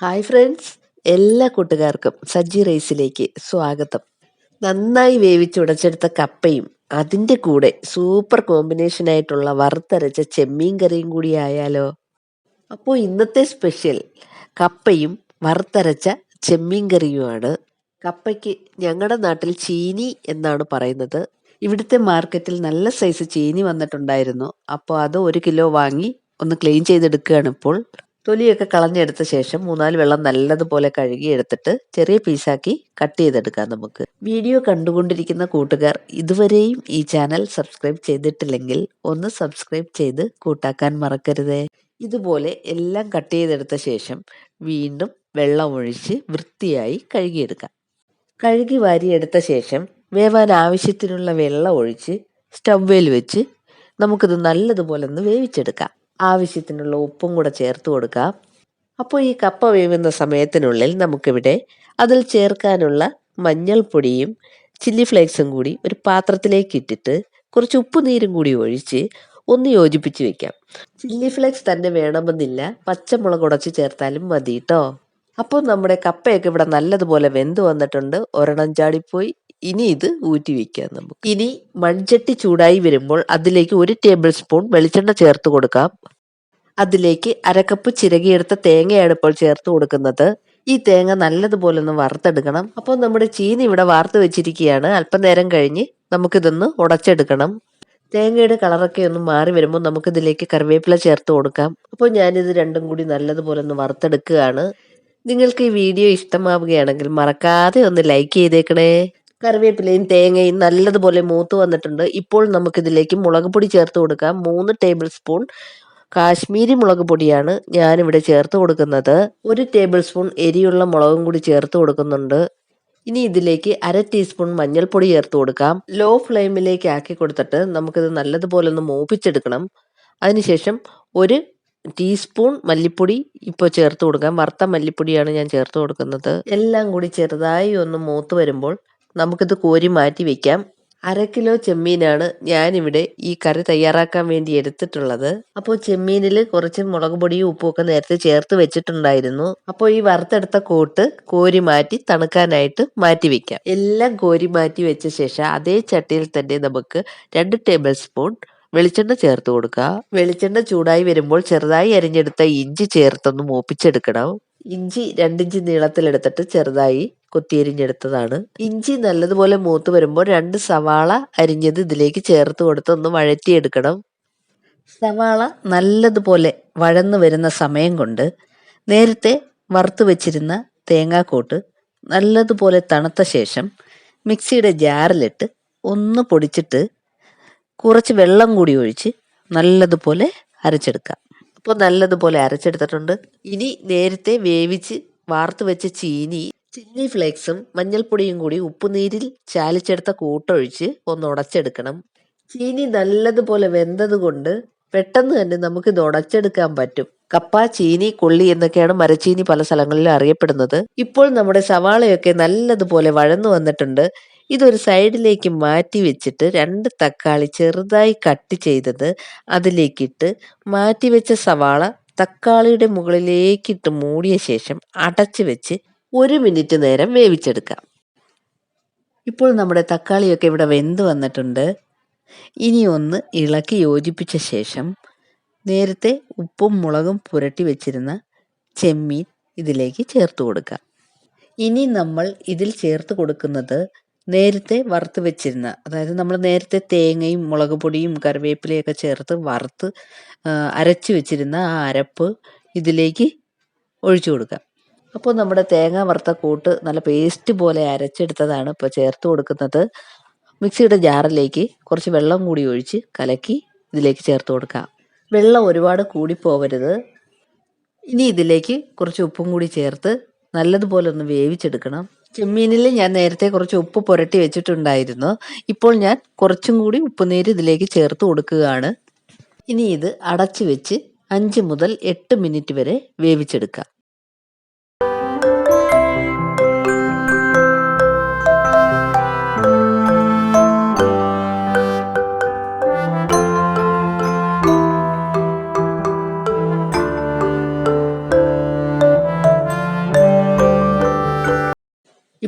Hi friends, എല്ലാ കൂട്ടുകാർക്കും സജ്ജി റൈസിലേക്ക് സ്വാഗതം. നന്നായി വേവിച്ചുടച്ചെടുത്ത കപ്പയും അതിൻ്റെ കൂടെ സൂപ്പർ കോമ്പിനേഷൻ ആയിട്ടുള്ള വറുത്തരച്ച ചെമ്മീൻ കറിയും കൂടി ആയാലോ? അപ്പോൾ ഇന്നത്തെ സ്പെഷ്യൽ കപ്പയും വറുത്തരച്ച ചെമ്മീൻ കറിയുമാണ്. കപ്പയ്ക്ക് ഞങ്ങളുടെ നാട്ടിൽ ചീനി എന്നാണ് പറയുന്നത്. ഇവിടുത്തെ മാർക്കറ്റിൽ നല്ല സൈസ് ചീനി വന്നിട്ടുണ്ടായിരുന്നു. അപ്പോൾ അത് 1 കിലോ വാങ്ങി ഒന്ന് ക്ലീൻ ചെയ്തെടുക്കുകയാണ് ഇപ്പോൾ. തൊലിയൊക്കെ കളഞ്ഞെടുത്ത ശേഷം 3-4 വെള്ളം നല്ലതുപോലെ കഴുകിയെടുത്തിട്ട് ചെറിയ പീസാക്കി കട്ട് ചെയ്തെടുക്കാം നമുക്ക്. വീഡിയോ കണ്ടുകൊണ്ടിരിക്കുന്ന കൂട്ടുകാർ ഇതുവരെയും ഈ ചാനൽ സബ്സ്ക്രൈബ് ചെയ്തിട്ടില്ലെങ്കിൽ ഒന്ന് സബ്സ്ക്രൈബ് ചെയ്ത് കൂട്ടാക്കാൻ മറക്കരുതേ. ഇതുപോലെ എല്ലാം കട്ട് ചെയ്തെടുത്ത ശേഷം വീണ്ടും വെള്ളം ഒഴിച്ച് വൃത്തിയായി കഴുകിയെടുക്കാം. കഴുകി വാരിയെടുത്ത ശേഷം വേവാൻ ആവശ്യത്തിനുള്ള വെള്ളം ഒഴിച്ച് സ്റ്റൗവിൽ വെച്ച് നമുക്കിത് നല്ലതുപോലെ ഒന്ന് വേവിച്ചെടുക്കാം. ആവശ്യത്തിനുള്ള ഉപ്പും കൂടെ ചേർത്ത് കൊടുക്കാം. അപ്പോൾ ഈ കപ്പ വേവുന്ന സമയത്തിനുള്ളിൽ നമുക്കിവിടെ അതിൽ ചേർക്കാനുള്ള മഞ്ഞൾപ്പൊടിയും ചില്ലി ഫ്ലേക്സും കൂടി ഒരു പാത്രത്തിലേക്ക് ഇട്ടിട്ട് കുറച്ച് ഉപ്പുനീരും കൂടി ഒഴിച്ച് ഒന്ന് യോജിപ്പിച്ച് വെക്കാം. ചില്ലി ഫ്ലേക്സ് തന്നെ വേണമെന്നില്ല, പച്ചമുളക് ഉടച്ച് ചേർത്താലും മതി കേട്ടോ. അപ്പോൾ നമ്മുടെ കപ്പയൊക്കെ ഇവിടെ നല്ലതുപോലെ വെന്ത് വന്നിട്ടുണ്ട്. ഒരെണ്ണം ചാടിപ്പോയി. ഇനി ഇത് ഊറ്റി വെക്കാം നമുക്ക്. ഇനി മൺചട്ടി ചൂടായി വരുമ്പോൾ അതിലേക്ക് 1 ടേബിൾ സ്പൂൺ വെളിച്ചെണ്ണ ചേർത്ത് കൊടുക്കാം. അതിലേക്ക് 1/2 കപ്പ് ചിരകിയെടുത്ത തേങ്ങയാണ് ഇപ്പോൾ ചേർത്ത് കൊടുക്കുന്നത്. ഈ തേങ്ങ നല്ലതുപോലെ ഒന്ന് വറുത്തെടുക്കണം. അപ്പോൾ നമ്മുടെ ചീനി ഇവിടെ വാർത്ത് വെച്ചിരിക്കുകയാണ്. അല്പനേരം കഴിഞ്ഞ് നമുക്കിതൊന്ന് ഉടച്ചെടുക്കണം. തേങ്ങയുടെ കളറൊക്കെ ഒന്ന് മാറി വരുമ്പോൾ നമുക്കിതിലേക്ക് കറിവേപ്പില ചേർത്ത് കൊടുക്കാം. അപ്പോൾ ഞാനിത് രണ്ടും കൂടി നല്ലതുപോലെ ഒന്ന് വറുത്തെടുക്കുകയാണ്. നിങ്ങൾക്ക് ഈ വീഡിയോ ഇഷ്ടമാവുകയാണെങ്കിൽ മറക്കാതെ ഒന്ന് ലൈക്ക് ചെയ്തേക്കണേ. കറിവേപ്പിലയും തേങ്ങയും നല്ലതുപോലെ മൂത്ത് വന്നിട്ടുണ്ട്. ഇപ്പോൾ നമുക്കിതിലേക്ക് മുളക് പൊടി ചേർത്ത് കൊടുക്കാം. 3 ടേബിൾ സ്പൂൺ കാശ്മീരി മുളക് പൊടിയാണ് ഞാനിവിടെ ചേർത്ത് കൊടുക്കുന്നത്. 1 ടേബിൾ സ്പൂൺ എരിയുള്ള മുളകും കൂടി ചേർത്ത് കൊടുക്കുന്നുണ്ട്. ഇനി ഇതിലേക്ക് 1/2 ടീസ്പൂൺ മഞ്ഞൾപ്പൊടി ചേർത്ത് കൊടുക്കാം. ലോ ഫ്ലെയിമിലേക്ക് ആക്കി കൊടുത്തിട്ട് നമുക്കിത് നല്ലതുപോലെ ഒന്ന് മൂപ്പിച്ചെടുക്കണം. അതിനുശേഷം 1 ടീസ്പൂൺ മല്ലിപ്പൊടി ഇപ്പോൾ ചേർത്ത് കൊടുക്കാം. വറുത്ത മല്ലിപ്പൊടിയാണ് ഞാൻ ചേർത്ത് കൊടുക്കുന്നത്. എല്ലാം കൂടി ചെറുതായി ഒന്ന് മൂത്ത് വരുമ്പോൾ നമുക്കിത് കോരി മാറ്റി വെക്കാം. 1/2 കിലോ ചെമ്മീനാണ് ഞാനിവിടെ ഈ കറി തയ്യാറാക്കാൻ വേണ്ടി എടുത്തിട്ടുള്ളത്. അപ്പോൾ ചെമ്മീനിൽ കുറച്ച് മുളക് പൊടിയും ഉപ്പും ഒക്കെ നേരത്തെ ചേർത്ത് വെച്ചിട്ടുണ്ടായിരുന്നു. അപ്പോൾ ഈ വറുത്തെടുത്ത കൂട്ട് കോരി മാറ്റി തണുക്കാനായിട്ട് മാറ്റി വെക്കാം. എല്ലാം കോരി മാറ്റി വെച്ച ശേഷം അതേ ചട്ടിയിൽ തന്നെ നമുക്ക് 2 ടേബിൾ സ്പൂൺ വെളിച്ചെണ്ണ ചേർത്ത് കൊടുക്കുക. വെളിച്ചെണ്ണ ചൂടായി വരുമ്പോൾ ചെറുതായി അരിഞ്ഞെടുത്ത ഇഞ്ചി ചേർത്തൊന്ന് മൂപ്പിച്ചെടുക്കണം. ഇഞ്ചി 2 ഇഞ്ച് നീളത്തിലെടുത്തിട്ട് ചെറുതായി കൊത്തിയരിഞ്ഞെടുത്തതാണ്. ഇഞ്ചി നല്ലതുപോലെ മൂത്ത് വരുമ്പോൾ 2 സവാള അരിഞ്ഞത് ഇതിലേക്ക് ചേർത്ത് കൊടുത്ത് ഒന്ന് വഴറ്റിയെടുക്കണം. സവാള നല്ലതുപോലെ വഴന്നു വരുന്ന സമയം കൊണ്ട് നേരത്തെ വറുത്ത് വെച്ചിരുന്ന തേങ്ങാക്കൂട്ട് നല്ലതുപോലെ തണുത്ത ശേഷം മിക്സിയുടെ ജാറിലിട്ട് ഒന്ന് പൊടിച്ചിട്ട് കുറച്ച് വെള്ളം കൂടി ഒഴിച്ച് നല്ലതുപോലെ അരച്ചെടുക്കാം. അപ്പോൾ നല്ലതുപോലെ അരച്ചെടുത്തിട്ടുണ്ട്. ഇനി നേരത്തെ വേവിച്ച് വാർത്ത് വെച്ച ചീനി ചില്ലി ഫ്ലേക്സും മഞ്ഞൾപ്പൊടിയും കൂടി ഉപ്പുനീരിൽ ചാലിച്ചെടുത്ത കൂട്ടൊഴിച്ച് ഒന്ന് ഉടച്ചെടുക്കണം. ചീനി നല്ലതുപോലെ വെന്തത് കൊണ്ട് പെട്ടെന്ന് തന്നെ നമുക്കിത് ഉടച്ചെടുക്കാൻ പറ്റും. കപ്പ, ചീനി, കൊള്ളി എന്നൊക്കെയാണ് മരച്ചീനി പല സ്ഥലങ്ങളിലും അറിയപ്പെടുന്നത്. ഇപ്പോൾ നമ്മുടെ സവാളയൊക്കെ നല്ലതുപോലെ വഴന്നു വന്നിട്ടുണ്ട്. ഇതൊരു സൈഡിലേക്ക് മാറ്റി വെച്ചിട്ട് 2 തക്കാളി ചെറുതായി കട്ട് ചെയ്തത് അതിലേക്കിട്ട് മാറ്റി വെച്ച സവാള തക്കാളിയുടെ മുകളിലേക്കിട്ട് മൂടിയ ശേഷം അടച്ചു വെച്ച് 1 മിനിറ്റ് നേരം വേവിച്ചെടുക്കാം. ഇപ്പോൾ നമ്മുടെ തക്കാളിയൊക്കെ ഇവിടെ വെന്ത് വന്നിട്ടുണ്ട്. ഇനി ഒന്ന് ഇളക്കി യോജിപ്പിച്ച ശേഷം നേരത്തെ ഉപ്പും മുളകും പുരട്ടി വെച്ചിരുന്ന ചെമ്മീൻ ഇതിലേക്ക് ചേർത്ത് കൊടുക്കാം. ഇനി നമ്മൾ ഇതിൽ ചേർത്ത് കൊടുക്കുന്നത് നേരത്തെ വറുത്ത് വെച്ചിരുന്ന, അതായത് നമ്മൾ നേരത്തെ തേങ്ങയും മുളക് പൊടിയും കറിവേപ്പിലയൊക്കെ ചേർത്ത് വറുത്ത് അരച്ച് വെച്ചിരുന്ന ആ അരപ്പ് ഇതിലേക്ക് ഒഴിച്ചു കൊടുക്കാം. അപ്പോൾ നമ്മുടെ തേങ്ങ വറുത്ത കൂട്ട് നല്ല പേസ്റ്റ് പോലെ അരച്ചെടുത്തതാണ് ഇപ്പോൾ ചേർത്ത് കൊടുക്കുന്നത്. മിക്സിയുടെ ജാറിലേക്ക് കുറച്ച് വെള്ളം കൂടി ഒഴിച്ച് കലക്കി ഇതിലേക്ക് ചേർത്ത് കൊടുക്കാം. വെള്ളം ഒരുപാട് കൂടിപ്പോവരുത്. ഇനി ഇതിലേക്ക് കുറച്ച് ഉപ്പും കൂടി ചേർത്ത് നല്ലതുപോലെ ഒന്ന് വേവിച്ചെടുക്കണം. ചെമ്മീനിൽ ഞാൻ നേരത്തെ കുറച്ച് ഉപ്പ് പുരട്ടി വെച്ചിട്ടുണ്ടായിരുന്നു. ഇപ്പോൾ ഞാൻ കുറച്ചും കൂടി ഉപ്പുനീര് ഇതിലേക്ക് ചേർത്ത് കൊടുക്കുകയാണ്. ഇനി ഇത് അടച്ചു വെച്ച് 5 മുതൽ 8 മിനിറ്റ് വരെ വേവിച്ചെടുക്കാം.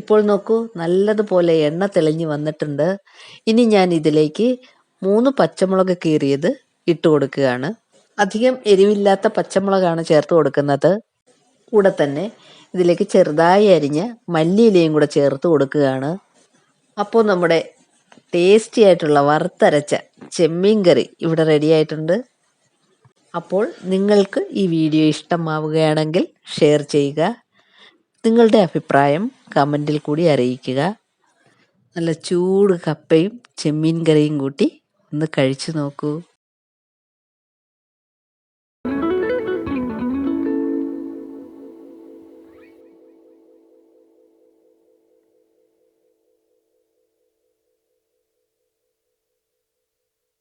ഇപ്പോൾ നോക്കൂ, നല്ലതുപോലെ എണ്ണ തെളിഞ്ഞു വന്നിട്ടുണ്ട്. ഇനി ഞാൻ ഇതിലേക്ക് 3 പച്ചമുളക് കീറിയത് ഇട്ട് കൊടുക്കുകയാണ്. അധികം എരിവില്ലാത്ത പച്ചമുളകാണ് ചേർത്ത് കൊടുക്കുന്നത്. കൂടെ തന്നെ ഇതിലേക്ക് ചെറുതായി അരിഞ്ഞ മല്ലിയിലയും കൂടെ ചേർത്ത് കൊടുക്കുകയാണ്. അപ്പോൾ നമ്മുടെ ടേസ്റ്റി ആയിട്ടുള്ള വറുത്തരച്ച ചെമ്മീൻ കറി ഇവിടെ റെഡി ആയിട്ടുണ്ട്. അപ്പോൾ നിങ്ങൾക്ക് ഈ വീഡിയോ ഇഷ്ടമാവുകയാണെങ്കിൽ ഷെയർ ചെയ്യുക. നിങ്ങളുടെ അഭിപ്രായം കമൻറ്റിൽ കൂടി അറിയിക്കുക. നല്ല ചൂട് കപ്പയും ചെമ്മീൻ കറിയും കൂട്ടി ഒന്ന് കഴിച്ചു നോക്കൂ.